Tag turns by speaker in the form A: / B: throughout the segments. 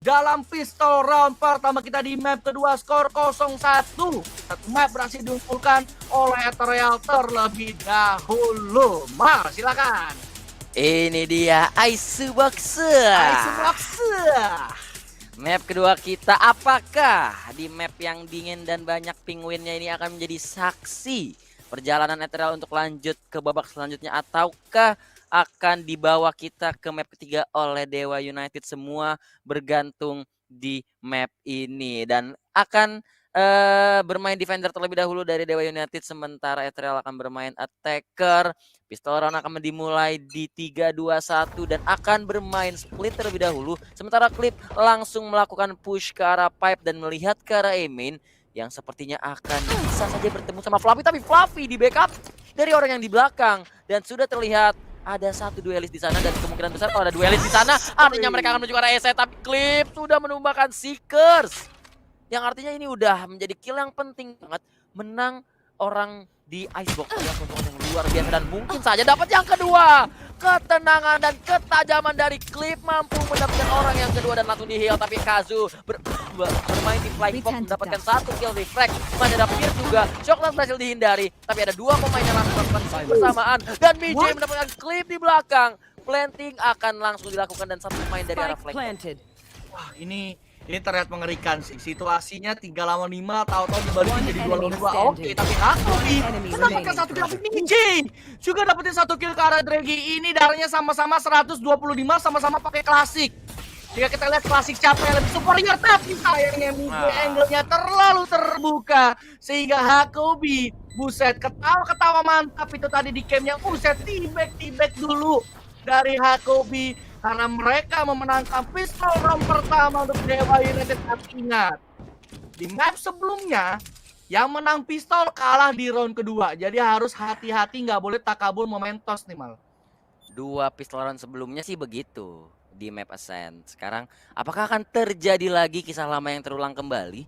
A: dalam pistol round pertama kita di map kedua, skor 0-1. Satu map berhasil diunggulkan oleh Ethereal terlebih dahulu. Mal, silakan.
B: Ini dia Icebox. Map kedua kita, apakah di map yang dingin dan banyak penguinnya ini akan menjadi saksi perjalanan Ethereal untuk lanjut ke babak selanjutnya, ataukah akan dibawa kita ke map ketiga oleh Dewa United? Semua bergantung di map ini dan akan bermain defender terlebih dahulu dari Dewa United, sementara Ethereal akan bermain attacker. Pistol round akan dimulai di 3-2-1 dan akan bermain split terlebih dahulu, sementara Clip langsung melakukan push ke arah pipe dan melihat ke arah main yang sepertinya akan bisa saja bertemu sama Fluffy, tapi Fluffy di backup dari orang yang di belakang dan sudah terlihat ada satu duelis di sana, dan kemungkinan besar kalau ada duelis di sana artinya mereka akan menuju ke arah ESE, tapi Clip sudah menumbangkan Seekers yang artinya ini udah menjadi kill yang penting banget, menang orang di Icebox ya, keuntungan yang luar biasa dan mungkin saja dapat yang kedua. Ketenangan dan ketajaman dari Clip mampu mendapatkan orang yang kedua dan langsung di heal, tapi Kazu bermain di flying fox mendapatkan satu kill reflect. Masih ada Fear juga, Shockland berhasil dihindari, tapi ada dua pemain yang langsung melakukan bersamaan dan Mijay mendapatkan Clip di belakang. Planting akan langsung dilakukan dan satu pemain dari arah flank.
A: Wah, ini terlihat mengerikan sih. Situasinya 3 lawan 5, tahu-tahu dibalikin jadi 2 lawan 2. Oke, tapi Hakobi mendapatkan satu kill. Mijay juga dapetin satu kill ke arah Draghi. Ini darahnya sama-sama 125, sama-sama pakai klasik. Jika kita lihat klasik siapa yang lebih superior, tapi sayangnya Mijay angle-nya terlalu terbuka sehingga Hakobi, buset, ketawa-ketawa mantap itu tadi di camp yang buset, tibek dulu dari Hakobi karena mereka memenangkan pistol round pertama untuk Dewa United. Ingat, di map sebelumnya yang menang pistol kalah di round kedua, jadi harus hati-hati, nggak boleh takabur momentos nih Mal.
B: Dua pistol round sebelumnya sih begitu di map Ascent. Sekarang apakah akan terjadi lagi kisah lama yang terulang kembali?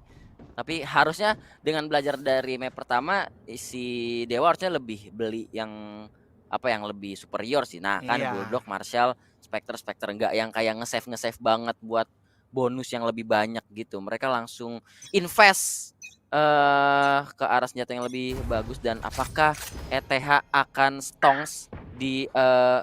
B: Tapi harusnya dengan belajar dari map pertama, si Dewa harusnya lebih beli yang yang lebih superior sih. Nah kan Bulldog, Marshall, Spectre enggak yang kayak nge-save banget buat bonus yang lebih banyak gitu. Mereka langsung invest ke arah senjata yang lebih bagus. Dan apakah ETH akan stongs di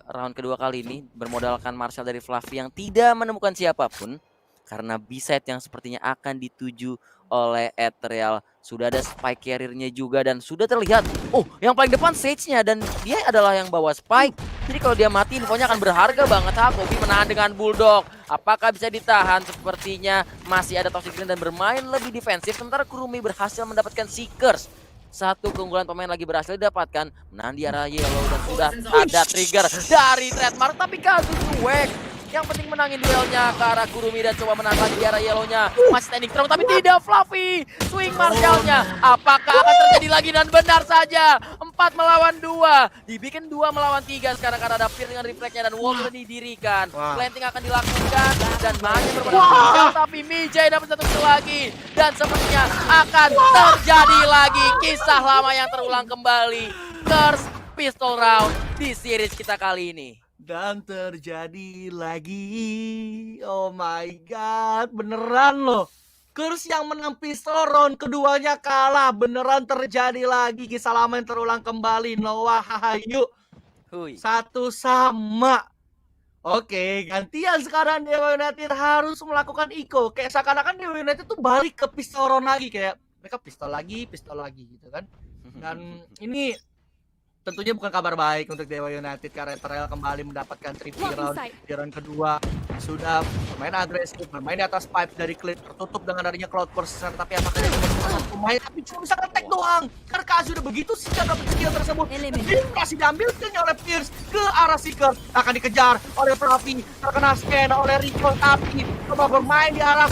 B: round kedua kali ini bermodalkan Marshall dari Fluffy yang tidak menemukan siapapun, karena B-side yang sepertinya akan dituju oleh Ethereal. Sudah ada spike carrier-nya juga dan sudah terlihat, yang paling depan Sage-nya, dan dia adalah yang bawa spike. Jadi kalau dia mati infonya akan berharga banget. Hakobi menahan dengan Bulldog. Apakah bisa ditahan? Sepertinya masih ada Toxic Green dan bermain lebih defensif, sementara Kurumi berhasil mendapatkan Seekers. Satu keunggulan pemain lagi berhasil didapatkan, menahan di arah yellow dan sudah ada trigger dari trademark, tapi Kazu cuek. Yang penting menangin duelnya ke arah Kurumi dan coba menahan lagi di arah yellownya. Masih standing strong tapi tidak Fluffy. Swing Marshallnya. Apakah akan terjadi lagi? Dan benar saja, 4 melawan 2. Dibikin 2 melawan 3 sekarang karena ada Fear dengan refleksnya dan wall sudah didirikan. Planting akan dilakukan dan masih bermain. Tapi Mijay dapat satu kill lagi. Dan sepertinya akan terjadi lagi kisah lama yang terulang kembali. Curse pistol round di series kita kali ini.
A: Dan terjadi lagi, oh my god, beneran loh. Curse yang menang pistol round keduanya kalah, beneran terjadi lagi kisah lama yang terulang kembali. Noah Hahayu, satu sama. Oke, gantian sekarang Dewa United harus melakukan eco. Kayak seakan-akan Dewa United tuh balik ke pistol round lagi, kayak mereka pistol lagi gitu kan. Dan ini tentunya bukan kabar baik untuk Dewa United karena Ethereal kembali mendapatkan triple round di round kedua. Sudah bermain agresif, bermain di atas pipe dari Clip, tertutup dengan adanya Cloud Burster, tapi apakah dia bisa pemain tapi cuma bisa nge-tag doang karena Kazu udah begitu sih dapat skill tersebut. Dia masih diambil skillnya oleh Pierce ke arah Seeker, akan dikejar oleh Fluffy, terkena scan oleh Rico, tapi coba bermain di arah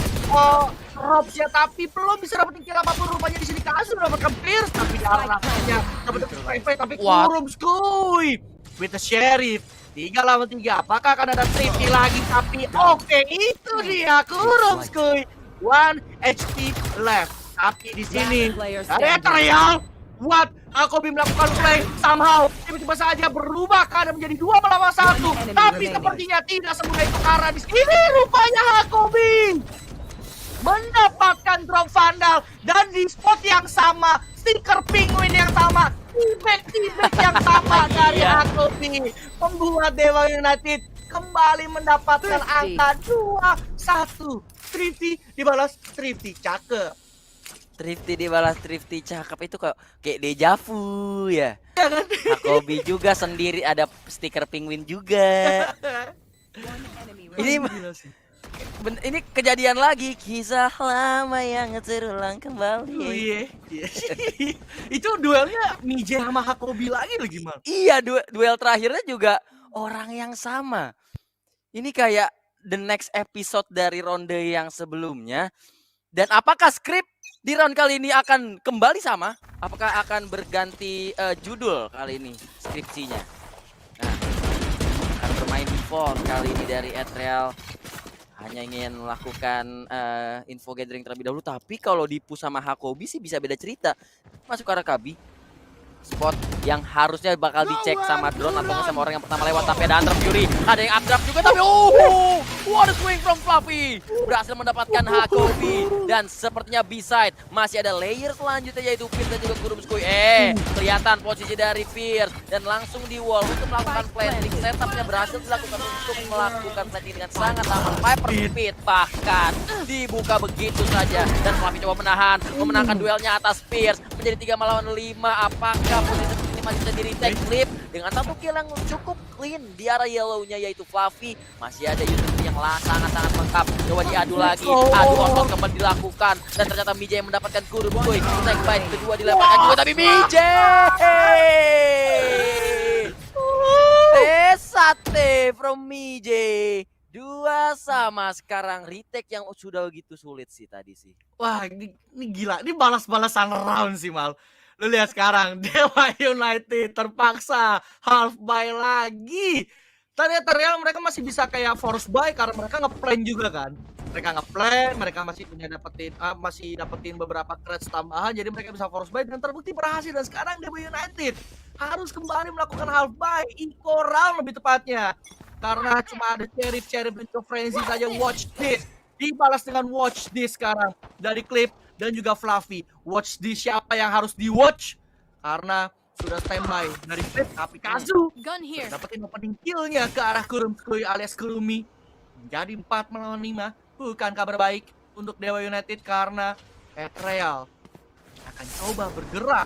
A: Robs ya, tapi belum bisa dapetin kill apapun. Rupanya di sini Kazu mendapatkan Pierce, tapi di arah rasanya dapat tapi Kurums kuy with the Sheriff 3 lawan 3. Apakah akan ada triple lagi? Tapi oke, itu dia Kurums kuy. 1 HP left. Tapi di sini ada Ethereal. What? Hakobi melakukan play somehow tiba-tiba saja berubah keadaan menjadi 2 melawan 1. Tapi sepertinya tidak semudah itu karena di sini rupanya Hakobi di spot yang sama, stiker penguin yang sama, tibek yang sama dari Hakobi, membuat Dewa United kembali mendapatkan angka 2-1. Thrifty dibalas Thrifty, cakep.
B: Thrifty dibalas Thrifty, cakep itu kayak deja vu ya. Hakobi juga sendiri ada stiker penguin juga. Ini kejadian lagi, kisah lama yang terulang kembali.
A: Oh iya. Itu duelnya Mije sama Hakobi lagi gimana?
B: Iya, duel terakhirnya juga orang yang sama. Ini kayak the next episode dari ronde yang sebelumnya. Dan apakah skrip di round kali ini akan kembali sama? Apakah akan berganti judul kali ini skripsinya? Nah, akan bermain default kali ini dari Ethereal. Hanya ingin melakukan info gathering terlebih dahulu. Tapi kalau di-push sama Hakobi sih bisa beda cerita. Masuk ke arah Kabi. Spot yang harusnya bakal dicek sama drone atau sama orang yang pertama lewat. Tapi ada Hunter Fury, ada yang updraft juga. Tapi what a swing from Fluffy. Berhasil mendapatkan Hakobi. Dan sepertinya B-side masih ada layer selanjutnya, yaitu Fierce dan juga Kurumskui. Kelihatan posisi dari Fierce. Dan langsung di wall untuk melakukan planting. Setupnya berhasil dilakukan untuk melakukan planting dengan sangat aman. Viper Speed bahkan dibuka begitu saja. Dan Fluffy coba memenangkan duelnya atas Fierce. Menjadi 3 melawan 5. Apakah posisi seperti ini masih bisa di-retake? Clip dengan satu kill yang cukup clean di arah yellow-nya, yaitu Fluffy. Masih ada user yang sangat-sangat lengkap. Coba diadu lagi, adu on kembali dilakukan. Dan ternyata Mije yang mendapatkan Kurumskui. Snake bite kedua dilemparkan juga, tapi Mije sate from Mije. 2-2 sekarang. Retake yang sudah begitu sulit sih tadi sih.
A: Wah, ini gila. Ini balas-balasan round sih, Mal. Lu lihat sekarang, Dewa United terpaksa half buy lagi. Tadi Ethereal mereka masih bisa kayak force buy karena mereka ngeplan juga kan. Mereka ngeplan, mereka masih punya dapetin beberapa crates tambahan, jadi mereka bisa force buy dan terbukti berhasil. Dan sekarang Dewa United harus kembali melakukan half buy, eco round lebih tepatnya. Karena cuma ada Cherif into frenzy saja. Watch this, dibalas dengan watch this sekarang dari Clip dan juga Fluffy. Watch this, siapa yang harus di watch? Karena sudah standby dari Clip, tapi Kazu dapetin opening killnya ke arah Kurumskui alias Kurumi. Menjadi 4 melawan 5. Bukan kabar baik untuk Dewa United karena Ethereal akan coba bergerak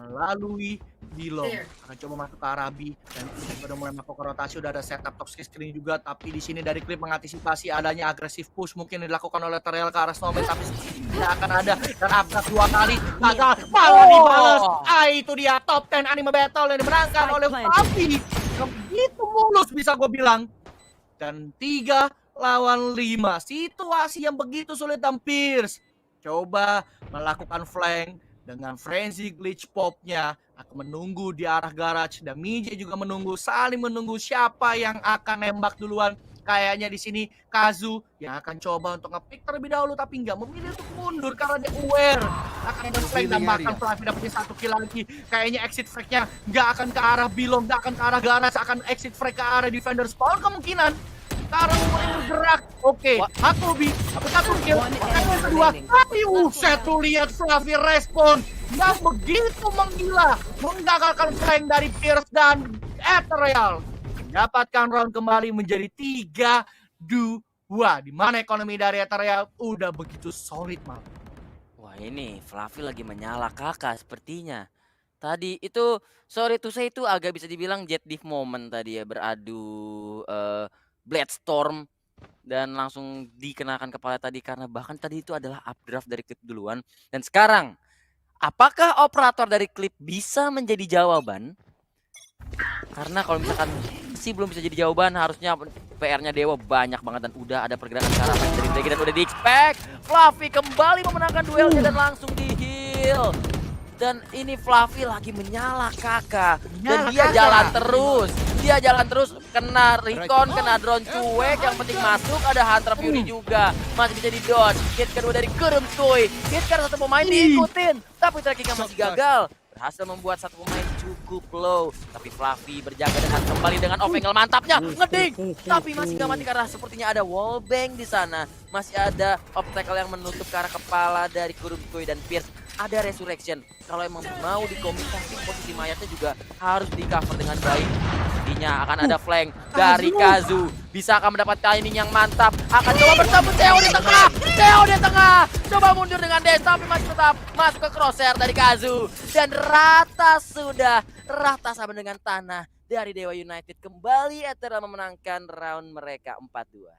A: melalui Dilo, akan coba masuk ke Arabi dan sudah mulai melakukan rotasi. Udah ada setup toxic screen juga, tapi di sini dari Clip mengantisipasi adanya agresif push mungkin dilakukan oleh Ethereal ke arah Snowman, tapi tidak akan ada. Dan upgrade 2 kali gagal, malah dibalas. Itu dia top 10 anime battle yang dimenangkan oleh Fluffy. Begitu mulus bisa gue bilang. Dan 3 lawan 5, situasi yang begitu sulit. Dan Fierce coba melakukan flank dengan frenzy glitch popnya, akan menunggu di arah garage. Dan Mije juga menunggu, saling menunggu siapa yang akan nembak duluan. Kayaknya di sini Kazu yang akan coba untuk nge-pick terlebih dahulu, tapi nggak memilih untuk mundur karena dia aware akan ada flank dan bahkan Fluffy dapetnya 1 kill lagi. Kayaknya exit frag-nya nggak akan ke arah Bilong, nggak akan ke arah garage, akan exit frag ke arah defender spawn kemungkinan. Karena mulai bergerak. Oke, Hakobi dapat 1 kill, yang kedua, tapi saya tuh lihat Fluffy respon yang begitu menggila, menggagalkan flank dari Fierce dan Ethereal. Mendapatkan round kembali menjadi 3-2, di mana ekonomi dari Ethereal udah begitu solid, Mal.
B: Wah, ini Fluffy lagi menyala kakak sepertinya. Tadi itu sorry to say itu agak bisa dibilang jet div moment tadi ya, beradu Blade-Storm dan langsung dikenakan kepala tadi, karena bahkan tadi itu adalah updraft dari Clip duluan. Dan sekarang apakah operator dari Clip bisa menjadi jawaban? Karena kalau misalkan sih belum bisa jadi jawaban, harusnya PR-nya Dewa banyak banget dan udah ada pergerakan ke arah dari Drake dan udah di-expect. Fluffy kembali memenangkan duelnya dan langsung di-heal. Dan ini Fluffy lagi menyala kakak. Dan dia jalan terus. Dia jalan terus, kena recon, kena drone cuek, yang penting masuk. Ada Hunter Fury juga, masih bisa di-dodge. Hit kedua dari Kurumskui. Hit karena satu pemain diikutin, tapi trackingnya masih gagal. Berhasil membuat satu pemain cukup low. Tapi Fluffy berjaga dengan kembali dengan off angle mantapnya. Ngeding. Tapi masih gak mati karena sepertinya ada wallbang di sana. Masih ada obstacle yang menutup ke arah kepala dari Kurumkui dan Pierce. Ada resurrection. Kalau emang mau dikomunikasi posisi mayatnya juga harus di cover dengan baik. Nantinya akan ada flank dari Kazu. Bisa akan mendapat timing yang mantap. Akan coba bertemu Theo di tengah. Theo di tengah. Coba mundur dengan Des. Tapi masih tetap masuk ke crosshair dari Kazu. Dan rata sudah. Rata sama dengan tanah dari Dewa United. Kembali Ethereal memenangkan round mereka 4-2.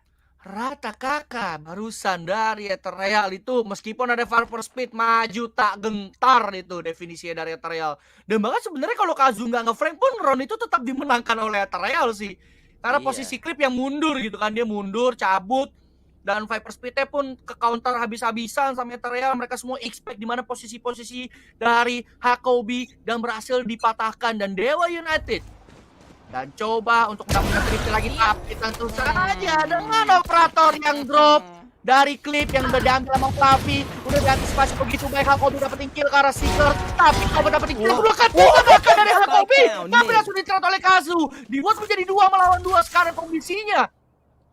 A: Rata kakak barusan dari Ethereal itu meskipun ada Farper Speed maju tak gentar itu definisinya dari Ethereal. Dan bahkan sebenarnya kalau Kazu nggak nge-frame pun round itu tetap dimenangkan oleh Ethereal sih. Karena
B: Iya.
A: posisi Clip yang mundur gitu kan, dia mundur, cabut. Dan Viper Speed-nya pun ke counter habis-habisan sama Ethereal. Mereka semua expect di mana posisi-posisi dari Hakobi dan berhasil dipatahkan. Dan Dewa United dan coba untuk mendapatkan trip lagi, tapi tentu saja dengan operator yang drop dari Clip yang udah diambil sama Fluffy, udah diantisipasi begitu baik. Hakobi dapetin kill ke arah Seeker, tapi kalau dapetin kill kedua kan dari Hakobi, tapi langsung dicerat oleh Kazu. Di Watch menjadi 2 melawan 2 sekarang kondisinya.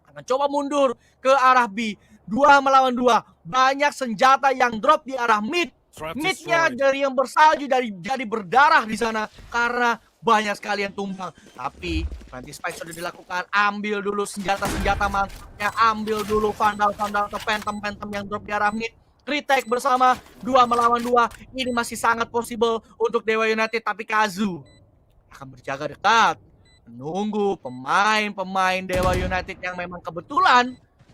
A: Akan coba mundur ke arah B, 2 melawan 2. Banyak senjata yang drop di arah mid. Midnya dari yang bersalju jadi berdarah di sana karena banyak sekali yang tumbang. Tapi Frantic Spike sudah dilakukan. Ambil dulu senjata-senjata mantapnya. Ambil dulu Vandal-Vandal atau Phantom-Phantom yang drop di arah mid. Retake bersama 2 melawan 2. Ini masih sangat possible untuk Dewa United. Tapi Kazu akan berjaga dekat, menunggu pemain-pemain Dewa United yang memang kebetulan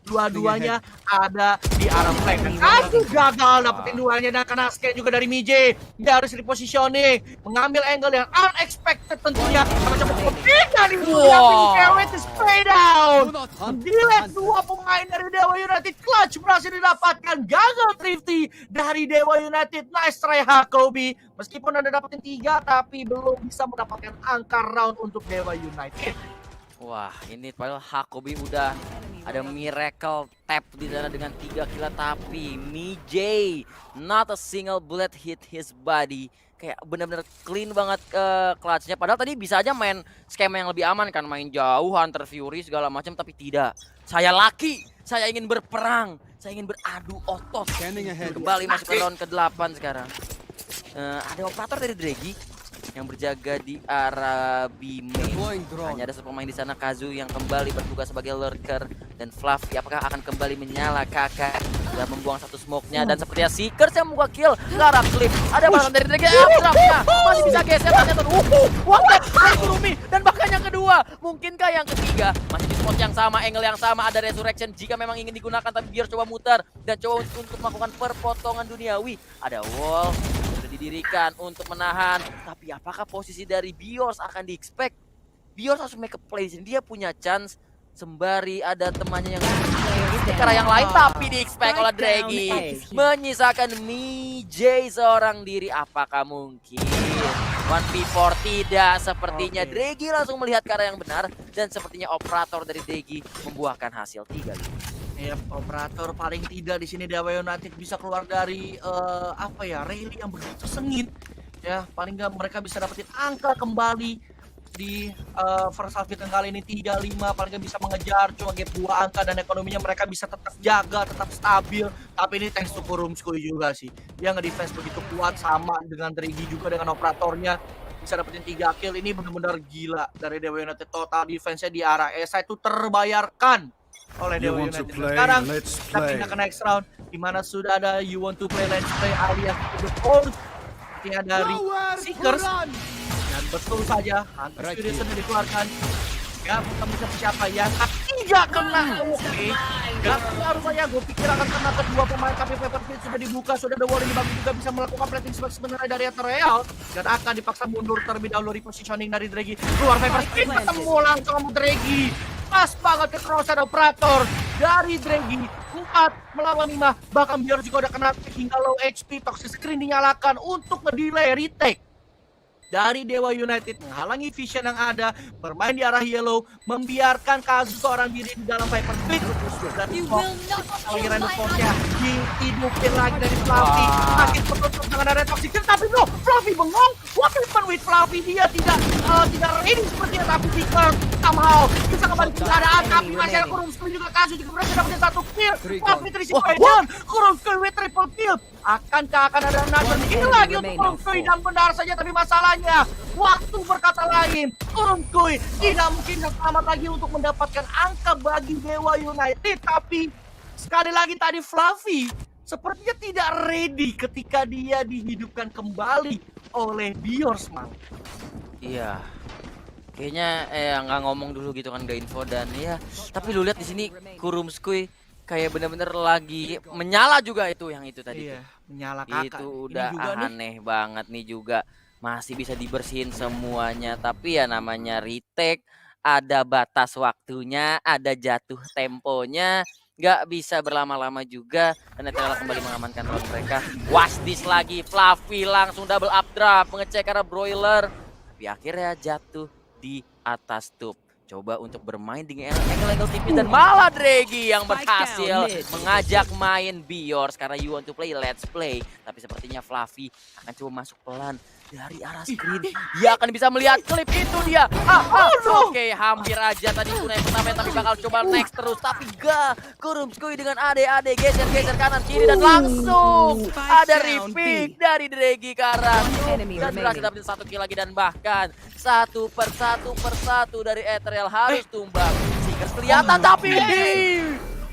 A: dua-duanya ada di arah flank. Dan Kazu gagal dapetin duanya dan kena scan juga dari Mije. Dia harus repositioning, mengambil angle yang unexpected tentunya. Coba pindah nih, Kewet is spray down. Delete 2 pemain dari Dewa United. Clutch berhasil didapatkan. Gagal Thrifty dari Dewa United. Nice try Hakobi. Meskipun ada dapetin 3 tapi belum bisa mendapatkan angka round untuk Dewa United.
B: Wah, ini padahal Hakobi udah ada miracle tap di sana dengan 3 kill, tapi Mijay not a single bullet hit his body. Kayak benar-benar clean banget clutch-nya. Padahal tadi bisa aja main skema yang lebih aman kan, main jauh, Hunter Fury segala macam, tapi tidak. Saya laki, saya ingin berperang, saya ingin beradu otot. Kembali masuk ke round ke-8 sekarang. Ada operator dari Draghi yang berjaga di arah B main. Hanya ada satu pemain di sana, Kazu, yang kembali bertugas sebagai lurker. Dan Fluffy apakah akan kembali menyala kakak? Sudah membuang satu smoke-nya dan sepertinya Seekers yang membuka kill ke arah Clip. Ada balasan dari Drake, masih bisa geser ternyata. Kurumi dan bahkan yang kedua, mungkinkah yang ketiga? Masih di spot yang sama, angle yang sama, ada resurrection jika memang ingin digunakan, tapi biar coba muter dan coba untuk melakukan perpotongan duniawi. Ada wall sudah didirikan untuk menahan, tapi apakah posisi dari Biors akan di-expect? Biors harus make a play, dia punya chance sembari ada temannya yang ke arah yang lain, tapi di-expect oleh Draghi. Menyisakan Mijay seorang diri. Apakah mungkin 1v4? Tidak, sepertinya Draghi langsung melihat ke arah yang benar, dan sepertinya operator dari Draghi membuahkan hasil 3.
A: Yep, operator paling tidak di sini Dewa United bisa keluar dari rally yang begitu sengit. Ya, paling nggak mereka bisa dapetin angka kembali di first half yang kali ini 3-5, paling nggak bisa mengejar cuma gap 2 angka, dan ekonominya mereka bisa tetap jaga, tetap stabil. Tapi ini thanks to Kurumskui juga sih. Dia nge-defense begitu kuat, sama dengan Draghi juga dengan operatornya. Bisa dapetin 3 kill, ini benar-benar gila dari Dewa United. Total defense-nya di arah ESA itu terbayarkan oleh Dewa United. Sekarang kita pindah ke next round, dimana sudah ada You Want To Play Let's Play alias The Cold. Artinya dari Seekers. Dan betul saja, Hunter Fury sudah dikeluarkan. Ya, ketemu siapa ya? Tidak kena. Oke. Gak harus saya, gue pikir akan kena kedua pemain, tapi Viper Speed sudah dibuka, sudah ada wall ini bagus juga bisa melakukan plating sebenarnya dari Ethereal, dan akan dipaksa mundur terlebih dahulu. Repositioning dari Draghi. Keluar Viper Speed, ketemu langsung sama Draghi. Pas banget ke crosshair operator dari Draghi. 4 melawan 5, bahkan biar juga udah kena hingga low HP. Toxic Screen dinyalakan untuk nge-delay retake dari Dewa United, menghalangi vision yang ada, bermain di arah yellow, membiarkan Kazu seorang diri di dalam Viper Pit. Dan
C: You
A: kok
C: will not
A: lagi
C: kill
A: random
C: my
A: force-nya
C: ally.
A: dihidupin lagi dari Fluffy.
B: Wah.
A: Makin tertutup dengan ada toxic kill, tapi no, Fluffy bengong. What happened with Fluffy? Dia tidak ready sepertinya, tapi Seeker somehow bisa kembali ke keadaan. Tapi masih ada Kurumskui juga, Kazu juga berhasil dapetin 1 kill. Fluffy terisi poison. Kurumskui with triple kill. Akankah akan ada another kill lagi untuk Kurumskui? Dan benar saja, tapi masalahnya waktu berkata lain. Kurumskui tidak mungkin selamat lagi untuk mendapatkan angka bagi Dewa United. Tapi sekali lagi tadi Fluffy sepertinya tidak ready ketika dia dihidupkan kembali oleh Biorsman.
B: Iya. Kayaknya nggak ngomong dulu gitu kan, nggak info. Dan ya, tapi lu lihat di sini Kurumskui kayak bener-bener lagi menyala juga itu yang itu tadi.
A: Iya, menyala kakak.
B: Itu
A: Ini
B: udah
A: juga nih.
B: aneh banget nih juga. Masih bisa dibersihin semuanya, tapi ya namanya retake, ada batas waktunya, ada jatuh temponya, nggak bisa berlama-lama juga. Dan Ethereal kembali mengamankan round mereka. Wasdis lagi, Fluffy langsung double up draft mengecek arah Broiler, tapi akhirnya jatuh di atas tube. Coba untuk bermain dengan angle-angle tipis dan malah Dregi yang berhasil mengajak main Biors karena you want to play, let's play. Tapi sepertinya Fluffy akan coba masuk pelan dari arah screen. Dia akan bisa melihat klip itu dia. Oke, hampir aja tadi kunai pertama, tapi bakal coba next terus. Tapi gak, Kurumskui dengan ade-ade geser-geser kanan kiri dan langsung ada repick dari Dregi Karan. Dan berhasil dapetin 1 kill lagi, dan bahkan satu persatu dari Ethereal harus tumbang. Seekers kelihatan, tapi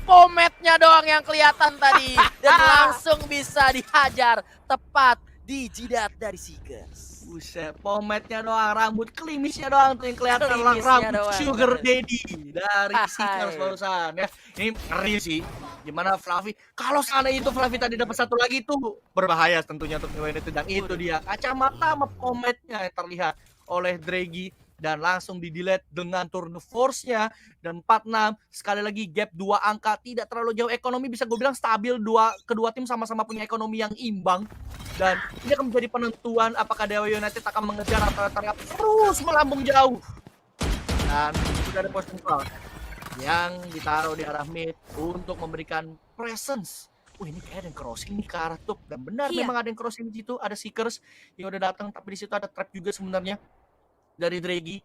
B: pometnya doang yang kelihatan tadi. Dan langsung bisa dihajar tepat di jidat dari Seekers.
A: Buset, pometnya doang, rambut klimisnya doang tuh yang kelihatan,
B: Klimisnya
A: rambut
B: doang,
A: sugar
B: bener.
A: daddy dari Seekers barusan ya. Ini ngeri sih. Gimana Fluffy? Kalau seandainya itu Fluffy tadi dapat 1 lagi tuh berbahaya tentunya untuk Dewa United. Dan itu dia kacamata sama pometnya yang terlihat oleh Dregi. Dan langsung di-delete dengan turn the force-nya. Dan 4-6, sekali lagi gap 2 angka, tidak terlalu jauh. Ekonomi bisa gue bilang stabil, kedua tim sama-sama punya ekonomi yang imbang. Dan ini akan menjadi penentuan apakah Dewa United akan mengejar atau terus melambung jauh. Dan sudah ada post control yang ditaruh di arah mid untuk memberikan presence. Ini kayak ada yang crossing nih ke arah top. Dan benar, memang ada yang crossing di situ. Ada Seekers yang udah datang, tapi di situ ada trap juga sebenarnya dari Dregi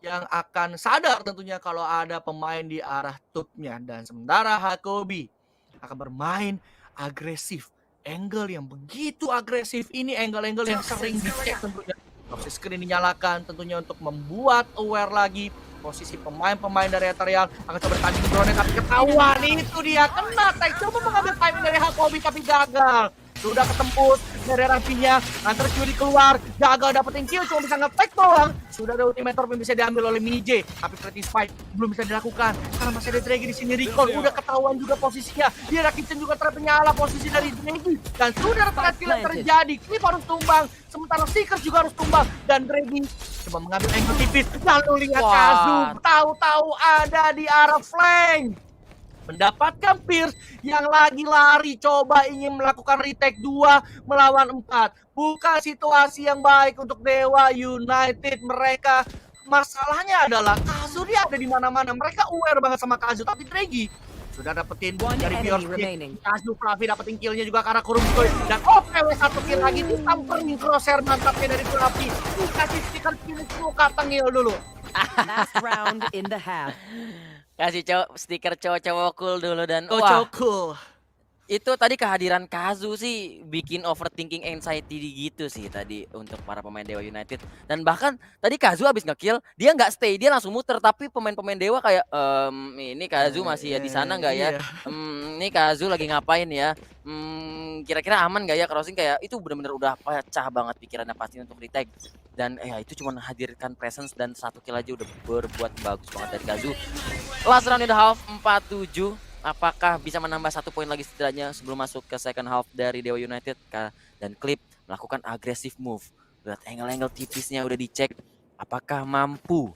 A: yang akan sadar tentunya kalau ada pemain di arah topnya. Dan sementara Hakobi akan bermain agresif. Angle yang begitu agresif ini, angle-angle yang sering dicek tentunya. Toxic screen dinyalakan tentunya untuk membuat aware lagi posisi pemain-pemain dari Ethereal. Akan coba bertanding drone, tapi ketahuan. Itu dia, kena tag. Coba mengambil timing dari Hakobi tapi gagal. Sudah ketembus dari rapinya, antar curi keluar, gagal dapetin kill, cuma bisa nge-fake doang. Sudah ada ultimate orb yang bisa diambil oleh Mije, tapi Pretty Spike belum bisa dilakukan karena masih ada Dregi di sini. Recall udah ketahuan juga posisinya. Dia Kitchen juga terpenyala posisi dari Dregi, dan sudah ada kill yang terjadi. Clip harus tumbang, sementara Seekers juga harus tumbang, dan Dregi coba mengambil angle tipis. Lalu lihat Kazu, tahu-tahu ada di arah flank. Mendapatkan Pierce yang lagi lari, coba ingin melakukan retake 2 melawan 4. Bukan situasi yang baik untuk Dewa United. Mereka, masalahnya adalah Kazu dia ada di mana-mana. Mereka aware banget sama Kazu, tapi Dregi sudah dapetin dari Pierce. Kazu Fluffy dapetin killnya juga karena Kurumskui. Dan OPW 1 kill lagi, disamperin crosshair mantapnya dari Fluffy. Dikasih stiker kill muka tengil dulu.
C: Last round in the half.
B: Kasih stiker cowok-cowok cool dulu. Dan
A: Cowok cool.
B: Itu tadi kehadiran Kazu sih bikin overthinking anxiety gitu sih tadi untuk para pemain Dewa United. Dan bahkan tadi Kazu abis nge-kill, dia nggak stay, dia langsung muter. Tapi pemain-pemain Dewa kayak, ini Kazu masih ya di sana nggak ya? Ini Kazu lagi ngapain ya? Kira-kira aman nggak ya crossing? Kayak itu bener-bener udah pecah banget pikirannya pasti untuk retake. Dan ya itu cuma hadirkan presence dan 1 kill aja udah berbuat bagus banget dari Kazu. Last round in the half 4-7. Apakah bisa menambah 1 poin lagi setidaknya sebelum masuk ke second half dari Dewa United? Dan Clip melakukan agresif move. Lihat angle-angle tipisnya udah dicek. Apakah mampu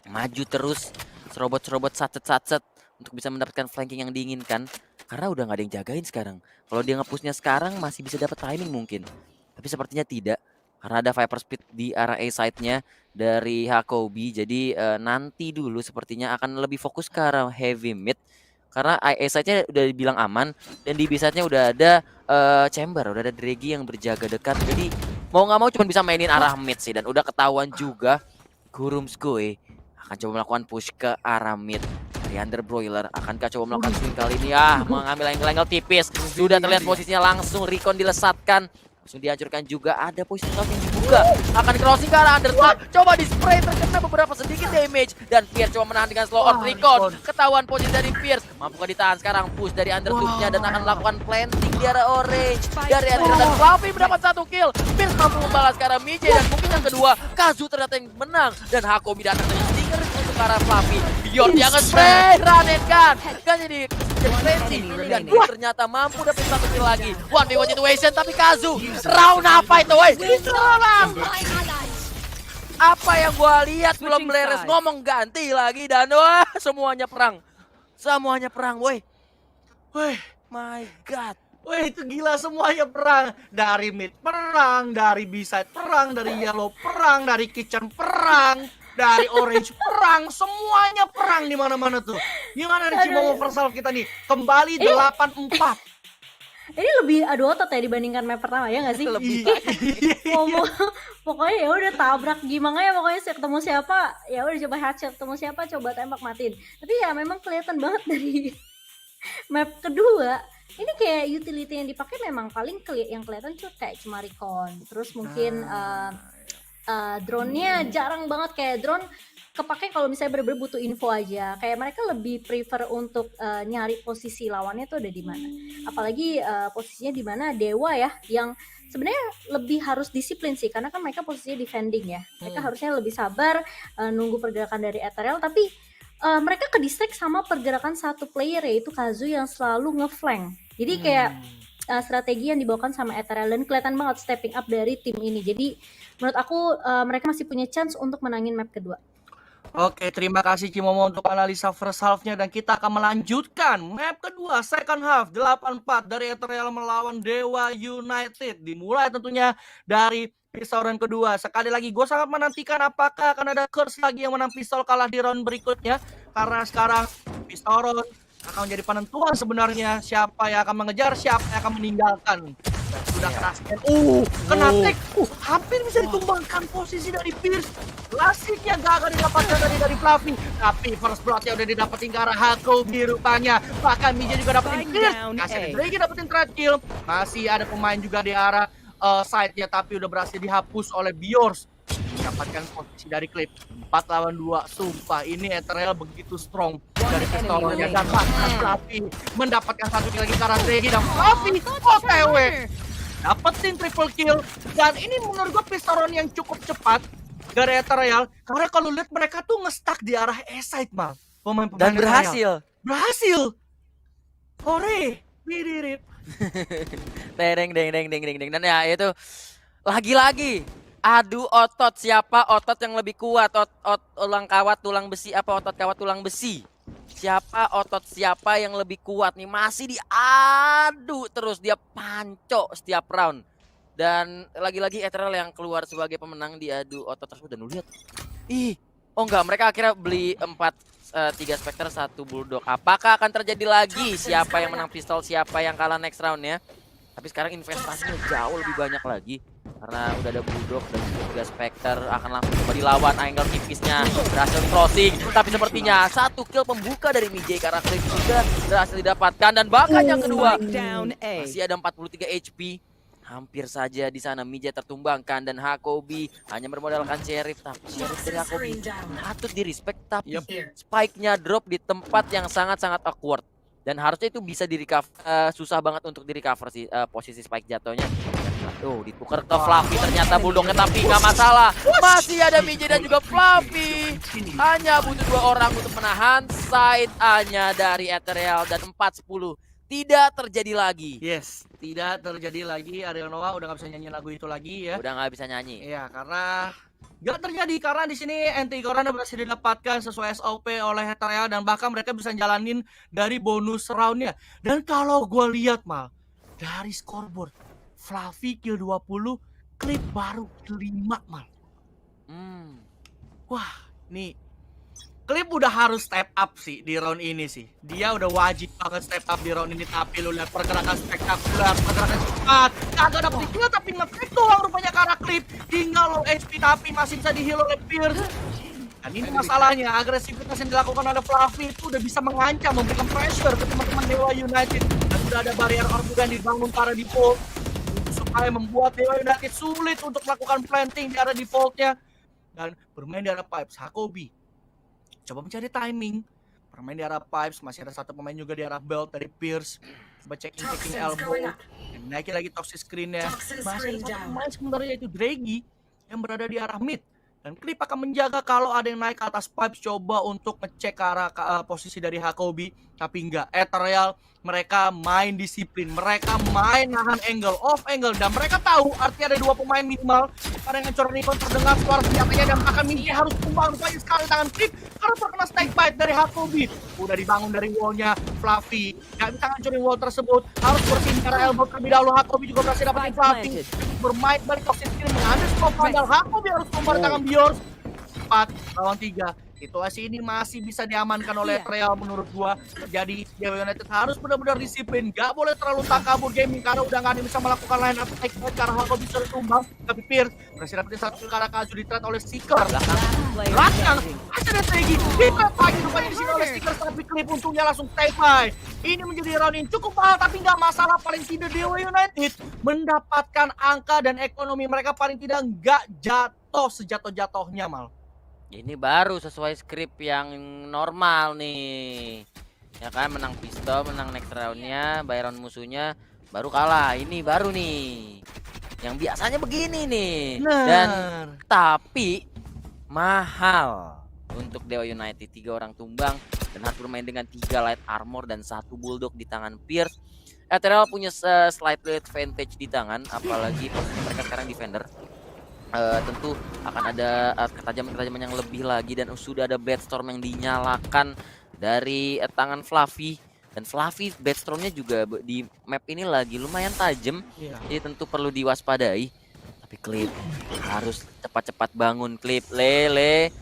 B: maju terus serobot-serobot satset-satset untuk bisa mendapatkan flanking yang diinginkan? Karena udah nggak ada yang jagain sekarang. Kalau dia nge-pushnya sekarang masih bisa dapat timing mungkin. Tapi sepertinya tidak. Karena ada Viper Speed di arah A side-nya dari Hakobi. Jadi nanti dulu sepertinya akan lebih fokus ke arah heavy mid Karena A side-nya udah dibilang aman dan di B side-nya udah ada Chamber, udah ada Dregi yang berjaga dekat. Jadi mau nggak mau cuma bisa mainin arah mid sih dan udah ketahuan juga Gurumskoe akan coba melakukan push ke arah mid. Under Broiler akankah coba melakukan swing kali ini? Mengambil angle-angle tipis. Sudah terlihat posisinya langsung Recon dilesatkan. Langsung dihancurkan juga, ada posisi slot yang dibuka. Akan crossing ke arah Underside. Coba di spray terkena beberapa sedikit damage. Dan Pierce coba menahan dengan slow on Recon. Ketahuan posisi dari Pierce. Mampukah ditahan sekarang push dari Undertube-nya dan akan melakukan planting di arah orange. Dari Adrian dan Fluffy mendapat 1 kill. Pierce mampu membalas ke arah Mijay dan mungkin yang kedua Kazu ternyata yang menang. Dan Hakomi datang dengan stinger untuk ke arah Fluffy. Bjorn yang nge-spray, run and gun. Kan jadi crazy. Dan ternyata mampu dapat 1 kill lagi. 1v1 situation tapi Kazu round apa itu woi? Apa yang gua lihat belum beres ngomong ganti lagi dan wah semuanya perang. Semuanya perang woi.
A: Weh,
B: My god.
A: weh itu gila semuanya perang. Dari mid perang, dari B-side perang, dari yellow perang, dari kitchen perang, dari orange perang, semuanya perang di mana-mana tuh. Gimana nih Cimomo Versalve kita nih? Kembali 8-4.
D: Ini lebih adu otot ya dibandingkan map pertama ya nggak sih?
B: Lebih
D: Ngomong, pokoknya ya udah tabrak gimana ya pokoknya ketemu siapa ya udah coba headshot, ketemu siapa coba tembak matiin. Tapi ya memang kelihatan banget dari map kedua ini kayak utility yang dipakai memang paling yang kelihatan kayak cuma recon. Terus mungkin drone-nya jarang banget, kayak drone kepake kalau misalnya bener-bener butuh info aja. Kayak mereka lebih prefer untuk nyari posisi lawannya tuh ada di mana. Apalagi posisinya di mana Dewa ya, yang sebenarnya lebih harus disiplin sih karena kan mereka posisinya defending ya. Mereka harusnya lebih sabar nunggu pergerakan dari Ethereal, tapi mereka ke distract sama pergerakan satu player yaitu Kazu yang selalu ngeflank. Jadi kayak strategi yang dibawakan sama Ethereal dan kelihatan banget stepping up dari tim ini. Jadi menurut aku mereka masih punya chance untuk menangin map kedua.
A: Oke, terima kasih Cimomo untuk analisa first half-nya dan kita akan melanjutkan map kedua second half 8-4 dari Ethereal melawan Dewa United. Dimulai tentunya dari pistol round kedua. Sekali lagi gue sangat menantikan apakah akan ada Curse lagi yang menang pistol kalah di round berikutnya. Karena sekarang pistol round akan menjadi penentuan sebenarnya siapa yang akan mengejar, siapa yang akan meninggalkan. Sudah kena scan. Kena tag. Hampir bisa ditumbangkan posisi dari Pierce. Klasiknya gagal didapatkan dari Fluffy. Tapi first blood-nya udah didapetin ke arah Hakomi rupanya. Bahkan Mijay juga dapetin Pierce. Kasih Drake dapetin threat kill. Masih ada pemain juga di arah side-nya tapi udah berhasil dihapus oleh Biors. Mendapatkan posisi dari Clip 4 lawan 2. Sumpah ini Ethereal begitu strong dari pistolnya dan bahkan Fluffy mendapatkan 1 kill lagi ke arah Drake dan Fluffy OTW dapetin triple kill. Dan ini menurut gue pistol yang cukup cepat dari Ethereal karena kalau lihat mereka tuh nge-stuck di arah A-side mal pemain-pemain
B: dan
A: Ethereal.
B: berhasil.
A: Hore, biririp.
B: Deng dan ya itu lagi-lagi adu otot, siapa otot yang lebih kuat, tulang kawat tulang besi apa otot kawat tulang besi, siapa otot siapa yang lebih kuat nih, masih diadu terus, dia panco setiap round. Dan lagi-lagi Ethereal yang keluar sebagai pemenang di adu otot tersebut. Dan lu lihat, oh enggak, mereka akhirnya beli 3 Spectre 1 Bulldog. Apakah akan terjadi lagi siapa yang menang pistol, siapa yang kalah next round ya? Tapi sekarang investasinya jauh lebih banyak lagi karena udah ada Bulldog dan juga Spectre akan langsung coba dilawan. Angle tipisnya berhasil di crossing, tapi sepertinya 1 kill pembuka dari Mijay karena Clip juga berhasil didapatkan. Dan bahkan yang kedua masih ada 43 HP. Hampir saja di sana Mijay tertumbangkan dan Hakobi hanya bermodalkan Sheriff. Tapi Sheriff dari Hakobi patut di respect, tapi spike-nya drop di tempat yang sangat-sangat awkward. Dan harusnya itu bisa di recover, susah banget untuk di recover sih posisi spike jatuhnya. Ditukar ke Fluffy, ternyata Bulldognya tapi nggak masalah. Masih ada Mijay dan juga Fluffy. Hanya butuh 2 orang untuk menahan side A-nya dari Ethereal dan 4-10. Tidak terjadi lagi.
A: Yes, tidak terjadi lagi. Ariel Noah udah nggak bisa nyanyi lagu itu lagi ya.
B: Udah nggak bisa nyanyi.
A: Iya, karena nggak terjadi karena di sini anti corona berhasil didapatkan sesuai SOP oleh Ethereal dan bahkan mereka bisa jalanin dari bonus roundnya. Dan kalau gue lihat mal dari scoreboard, Fluffy kill 20, Clip baru kill 5 mal. Wah, nih Clip udah harus step up sih di round ini sih. Dia udah wajib banget step up di round ini, tapi lu lihat pergerakan spektakuler, pergerakan cepat. Kagak dapet kill tapi nge-clip doang rupanya karena Clip. Tinggal low HP tapi masih bisa di-heal oleh Pierce. Dan ini masalahnya, agresivitas yang dilakukan oleh Fluffy itu udah bisa mengancam, memberikan pressure ke teman-teman Dewa United. Dan udah ada barrier orb juga yang dibangun para default supaya membuat Dewa United sulit untuk melakukan planting di area defaultnya. Dan bermain di area pipes, Hakobi coba mencari timing, bermain di area pipes, masih ada satu pemain juga di area belt dari Pierce. Coba checking elbow, dan naikin lagi toxic screen-nya. Masih ada satu pemain sebenarnya yaitu Draggy yang berada di arah mid. Dan Clip akan menjaga kalau ada yang naik ke atas pipes, coba untuk ngecek ke arah posisi dari Hakobi. Tapi enggak, Ethereal mereka main disiplin, mereka main nahan angle, off angle. Dan mereka tahu artinya ada dua pemain minimal. Pada yang Cornicon terdengar suara senjatanya dan akan mimpi harus tumbang rupanya sekali tangan Clip karena terkena snake bite dari Hakobi. Udah dibangun dari wallnya Fluffy, gak bisa ngancurin wall tersebut, harus bersihin karena elbow terlebih dahulu. Hakobi juga berhasil dapetin Fluffy, bermain balik toxic screen, mengambil spot vandal. Hakobi harus tumbang tangan Biors. 4 lawan 3. Situasi ini masih bisa diamankan oleh Real menurut gua. Jadi Dewa United harus benar-benar disiplin, gak boleh terlalu takabur gaming karena udah gak ada yang bisa melakukan line up attack karena Hakobi bisa tumbang. Tapi Pierce berhasil dapetin satu karena Kazu di trade oleh Seeker. Belakang ada strategi, di-trade lagi rupanya di sini oleh Seeker, tapi Clip untungnya langsung take by. Ini menjadi round yang cukup mahal tapi nggak masalah, paling tidak Dewa United mendapatkan angka dan ekonomi mereka paling tidak nggak jatuh sejatuh-jatuhnya mal.
B: Ini baru sesuai skrip yang normal nih. Ya kan, menang pistol, menang next roundnya, by round musuhnya, baru kalah. Ini baru nih. Yang biasanya begini nih. Dan tapi mahal untuk Dewa United. 3 orang tumbang dan harus bermain dengan 3 light armor dan 1 bulldog di tangan Pierce. Ethereal punya slightly advantage di tangan, apalagi posisi mereka sekarang defender. Tentu akan ada ketajaman-ketajaman yang lebih lagi dan sudah ada Bloodstorm yang dinyalakan dari tangan Fluffy. Dan Fluffy Bloodstormnya juga di map ini lagi lumayan tajam, jadi tentu perlu diwaspadai. Tapi Clip harus cepat-cepat bangun. Clip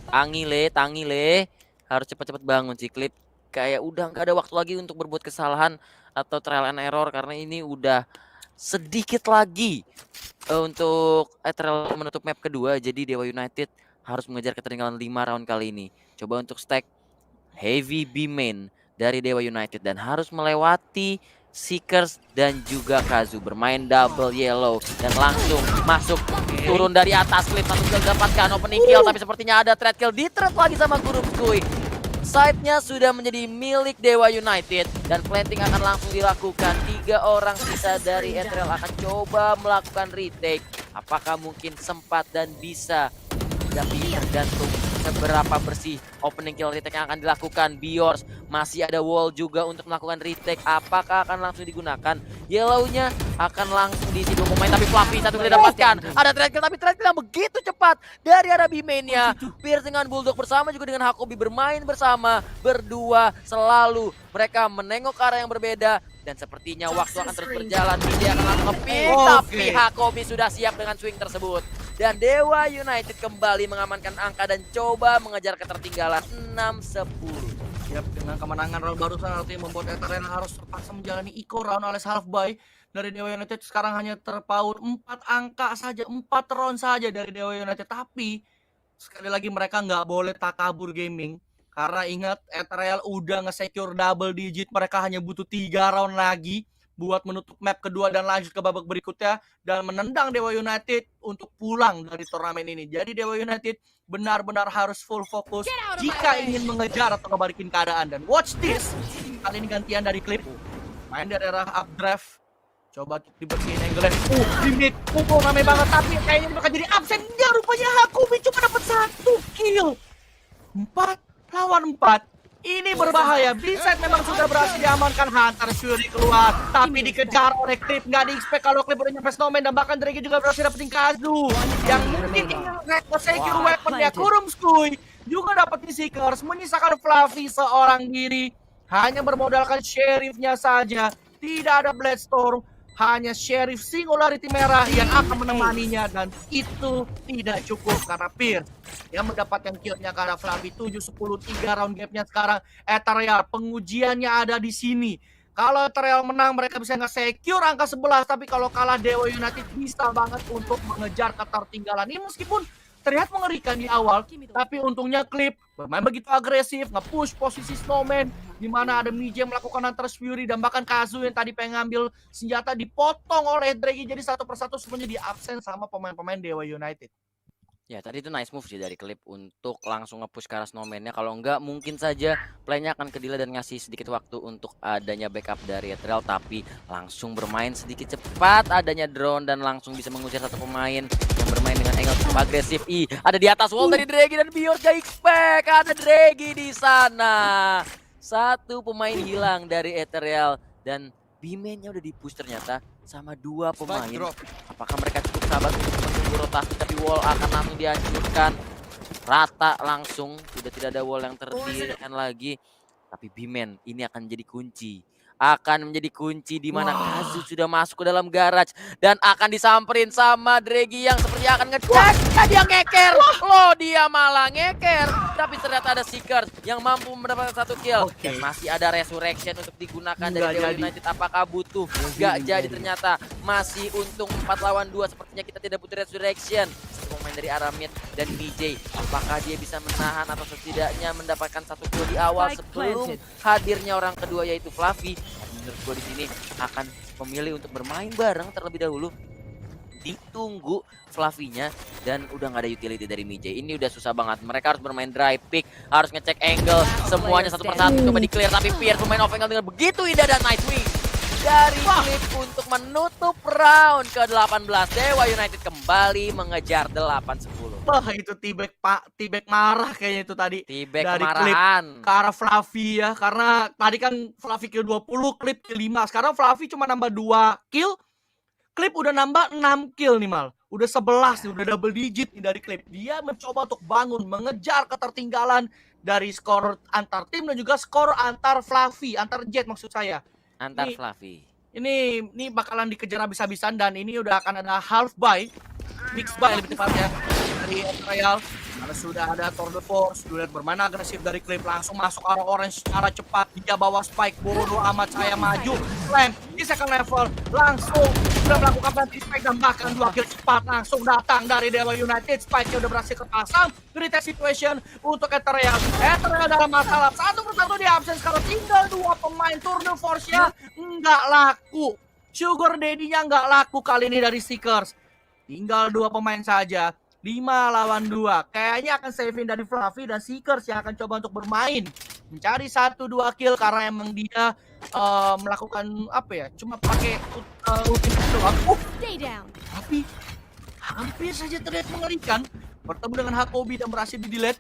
B: tangi le harus cepat-cepat bangun sih Clip. Kayak udah nggak ada waktu lagi untuk berbuat kesalahan atau trial and error karena ini udah sedikit lagi untuk Ethereal menutup map kedua. Jadi Dewa United harus mengejar ketertinggalan 5 round kali ini. Coba untuk stack heavy B main dari Dewa United dan harus melewati Seekers dan juga Kazu. Bermain double yellow dan langsung masuk turun dari atas Clip, langsung mendapatkan opening kill. Tapi sepertinya ada trade kill, di-trade lagi sama Guru Skuy. Side-nya sudah menjadi milik Dewa United dan planting akan langsung dilakukan. 3 orang sisa dari Ethereal akan coba melakukan retake. Apakah mungkin sempat dan bisa? Tapi tergantung seberapa bersih opening kill retake yang akan dilakukan. Biors masih ada wall juga untuk melakukan retake. Apakah akan langsung digunakan? Yellow-nya akan langsung diisi 2 pemain, tapi Fluffy satu kali dapatkan. Ada trade kill, tapi trade kill yang begitu cepat dari arah B-main-nya. Pierce dengan Bulldog bersama juga dengan Hakobi bermain bersama. Berdua selalu mereka menengok ke arah yang berbeda. Dan sepertinya waktu akan terus berjalan. Dia akan langsung nge-pick, tapi Hakobi sudah siap dengan swing tersebut. Dan Dewa United kembali mengamankan angka dan coba mengejar ketertinggalan 6-10.
A: Siap, dengan kemenangan round barusan artinya membuat Ethereal harus terpaksa menjalani eco round alias half buy. Dari Dewa United sekarang hanya terpaut 4 angka saja, 4 round saja dari Dewa United. Tapi sekali lagi mereka nggak boleh takabur gaming. Karena ingat Ethereal udah nge-secure double digit, mereka hanya butuh 3 round lagi buat menutup map kedua dan lanjut ke babak berikutnya dan menendang Dewa United untuk pulang dari turnamen ini. Jadi Dewa United benar-benar harus full fokus jika ingin mengejar atau ngebalikin keadaan. Dan watch this, kali ini gantian dari Clip, main dari arah updraft, coba dibersihin angle-nya. Di mid, pukul rame banget, tapi kayaknya bakal jadi absen. Ya rupanya Hakobi cuma dapat 1 kill. 4 lawan 4. Ini berbahaya. B-side memang sudah berhasil diamankan. Hunter Fury keluar, tapi dikejar oleh Clip. Nggak di-expect kalau Clip udah nyampe snowman. Dan bahkan Drake juga berhasil dapetin Kazu yang mungkin ingin secure weaponnya. Kurum Skuy juga dapetin Seekers, menyisakan Fluffy seorang diri. Hanya bermodalkan Sheriff-nya saja. Tidak ada Bloodstorm, hanya Sheriff Singularity merah yang akan menemaninya. Dan itu tidak cukup karena Pierce yang mendapatkan killnya karena Flavi 7-10-3 round gapnya sekarang. Ethereal pengujiannya ada di sini. Kalau Ethereal menang mereka bisa nge-secure angka 11, tapi kalau kalah Dewa United bisa banget untuk mengejar ketertinggalan. Ini meskipun terlihat mengerikan di awal, tapi untungnya Clip bermain begitu agresif, nge-push posisi Snowman, di mana ada Mije melakukan Hunter's Fury, dan bahkan Kazu yang tadi pengen ngambil senjata dipotong oleh Draghi, jadi satu persatu semuanya di absen sama pemain-pemain Dewa United.
B: Ya tadi itu nice move sih dari Clip untuk langsung nge-push ke arah Snowman-nya. Kalau enggak mungkin saja play-nya akan ke-delay dan ngasih sedikit waktu untuk adanya backup dari Ethereal. Tapi langsung bermain sedikit cepat, adanya drone dan langsung bisa mengusir satu pemain yang bermain dengan angle cukup agresif. Ada di atas wall dari Draghi dan Bior gak expect ada Draghi di sana. Satu pemain hilang dari Ethereal dan B-main-nya udah di-push ternyata sama dua pemain. Apakah mereka cukup sabar untuk menunggu rotasi, tapi wall akan langsung dihancurkan rata langsung. Sudah tidak ada wall yang terdirikan lagi. Tapi B-man ini akan menjadi kunci. Akan menjadi kunci di mana Kazu sudah masuk ke dalam garage dan akan disamperin sama Draghi yang sepertinya akan ngecek. Dia ngeker. Loh, dia malah ngeker. Tapi ternyata ada Seeker yang mampu mendapatkan satu kill. Dan masih ada Resurrection untuk digunakan dari Dewa United. Apakah butuh? Gak jadi ternyata. Masih untung 4 lawan 2. Sepertinya kita tidak butuh Resurrection. Satu pemain dari Aramid dan DJ. Apakah dia bisa menahan atau setidaknya mendapatkan satu kill di awal sebelum hadirnya orang kedua yaitu Flavi. Menurut gue di sini akan memilih untuk bermain bareng terlebih dahulu. Ditunggu Flavinya dan udah nggak ada utility dari Mije. Ini udah susah banget. Mereka harus bermain dry pick, harus ngecek angle semuanya satu persatu coba di clear, tapi Pierre pemain off angle dengan begitu indah dan Nightwing dari Clip untuk menutup round ke-18. Dewa United kembali mengejar 8-10.
A: Wah, itu T-back T-back marah kayaknya itu tadi.
B: T-back
A: dari
B: kemarahan
A: Clip ke arah Flavi ya, karena tadi kan Flavi kill 20, Clip kill 5. Sekarang Flavi cuma nambah 2 kill. Clip udah nambah 6 kill nih Mal. Udah 11 nih, udah double digit nih dari Clip. Dia mencoba untuk bangun, mengejar ketertinggalan dari skor antar tim dan juga skor antar Flavi, antar Jet maksud saya.
B: antar Flavi.
A: Ini bakalan dikejar habis-habisan dan ini udah akan ada half buy, mix buy lebih tepatnya dari Ethereal. Karena sudah ada Tour de Force, sudah bermain agresif dari Clip, langsung masuk arah orange secara cepat. Dia bawa spike, bodoh amat saya maju. Slam di second level, langsung sudah melakukan anti spike dan bahkan 2 kill cepat langsung datang dari Dewa United. Spike-nya udah berhasil kepasang. Retake situation untuk Ethereal. Ethereal dalam masalah, satu persatu di absen sekarang. Tinggal 2 pemain Tour de Force-nya nggak laku. Sugar Daddy-nya nggak laku kali ini dari Seekers. Tinggal 2 pemain saja. 5 lawan 2. Kayaknya akan saving dari Flavi dan Seekers yang akan coba untuk bermain. Mencari 1-2 kill karena emang dia melakukan apa ya? Cuma pakai ultimate doang. Tapi hampir saja terlihat mengerikan. Bertemu dengan Hakobi dan berhasil di-delete.